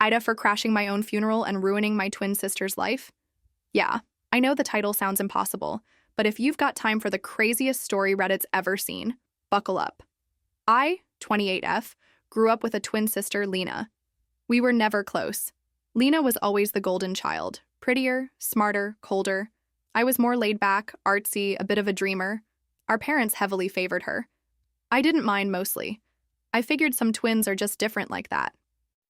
AITA for crashing my own funeral and ruining my twin sister's life? Yeah, I know the title sounds impossible, but if you've got time for the craziest story Reddit's ever seen, buckle up. I, 28F, grew up with a twin sister, Lena. We were never close. Lena was always the golden child, prettier, smarter, colder. I was more laid back, artsy, a bit of a dreamer. Our parents heavily favored her. I didn't mind mostly. I figured some twins are just different like that.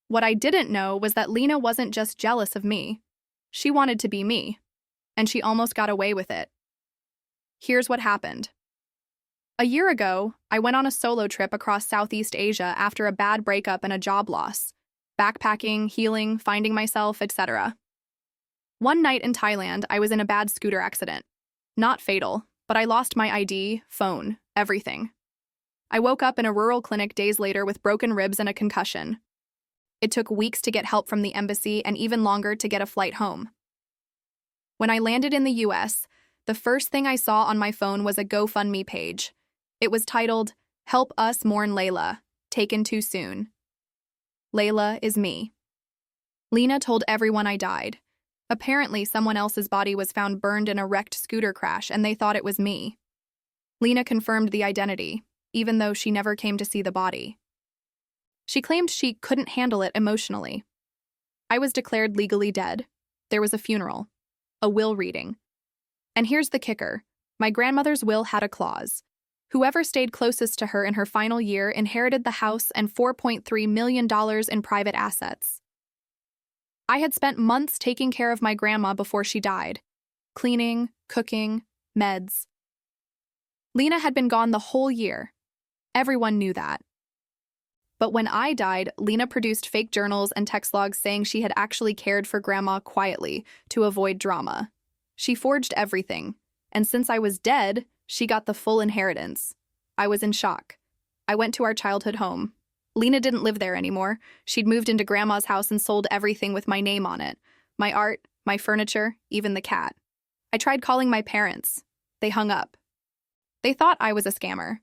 What I didn't know was that Lena wasn't just jealous of me. She wanted to be me, and she almost got away with it. Here's what happened. A year ago, I went on a solo trip across Southeast Asia after a bad breakup and a job loss. Backpacking, healing, finding myself, etc. One night in Thailand, I was in a bad scooter accident. Not fatal, but I lost my ID, phone, everything. I woke up in a rural clinic days later with broken ribs and a concussion. It took weeks to get help from the embassy and even longer to get a flight home. When I landed in the US, the first thing I saw on my phone was a GoFundMe page. It was titled, "Help Us Mourn Layla, Taken Too Soon." Layla is me. Lena told everyone I died. Apparently, someone else's body was found burned in a wrecked scooter crash, and they thought it was me. Lena confirmed the identity, even though she never came to see the body. She claimed she couldn't handle it emotionally. I was declared legally dead. There was a funeral, a will reading. And here's the kicker. My grandmother's will had a clause. Whoever stayed closest to her in her final year inherited the house and $4.3 million in private assets. I had spent months taking care of my grandma before she died. Cleaning, cooking, meds. Lena had been gone the whole year. Everyone knew that. But when I died, Lena produced fake journals and text logs saying she had actually cared for Grandma quietly to avoid drama. She forged everything, and since I was dead, she got the full inheritance. I was in shock. I went to our childhood home. Lena didn't live there anymore. She'd moved into Grandma's house and sold everything with my name on it. My art, my furniture, even the cat. I tried calling my parents. They hung up. They thought I was a scammer.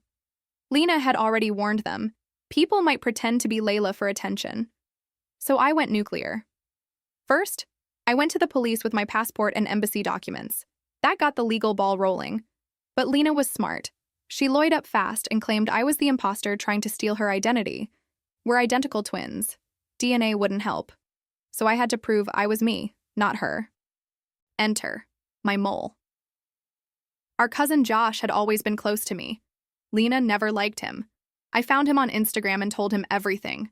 Lena had already warned them. People might pretend to be Layla for attention. So I went nuclear. First, I went to the police with my passport and embassy documents. That got the legal ball rolling. But Lena was smart. She lawyered up fast and claimed I was the imposter trying to steal her identity. We're identical twins. DNA wouldn't help. So I had to prove I was me, not her. Enter my mole. Our cousin Josh had always been close to me. Lena never liked him. I found him on Instagram and told him everything.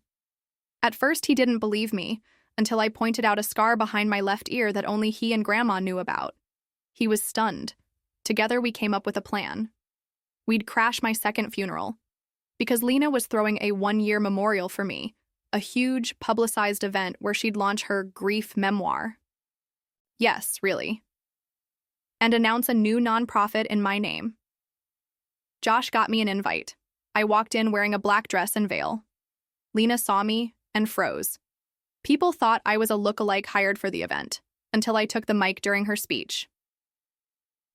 At first, he didn't believe me until I pointed out a scar behind my left ear that only he and Grandma knew about. He was stunned. Together, we came up with a plan. We'd crash my second funeral, because Lena was throwing a one-year memorial for me, a huge, publicized event where she'd launch her grief memoir. Yes, really. And announce a new nonprofit in my name. Josh got me an invite. I walked in wearing a black dress and veil. Lena saw me and froze. People thought I was a lookalike hired for the event, until I took the mic during her speech.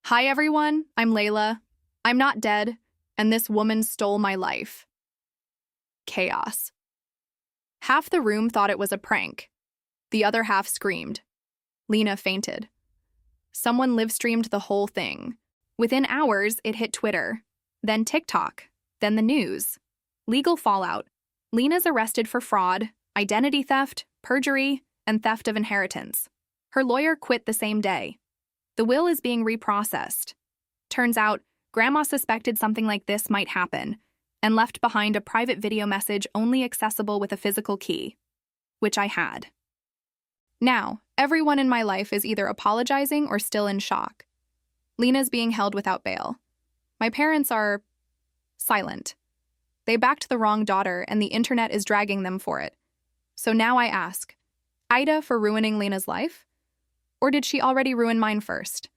Hi everyone, I'm Layla. I'm not dead, and this woman stole my life. Chaos. Half the room thought it was a prank. The other half screamed. Lena fainted. Someone live-streamed the whole thing. Within hours, it hit Twitter, then TikTok, then the news. Legal fallout. Lena's arrested for fraud, identity theft, perjury, and theft of inheritance. Her lawyer quit the same day. The will is being reprocessed. Turns out, Grandma suspected something like this might happen and left behind a private video message only accessible with a physical key, which I had. Now, everyone in my life is either apologizing or still in shock. Lena's being held without bail. My parents are silent. They backed the wrong daughter, and the internet is dragging them for it. So now I ask, AITA for ruining Lena's life? Or did she already ruin mine first?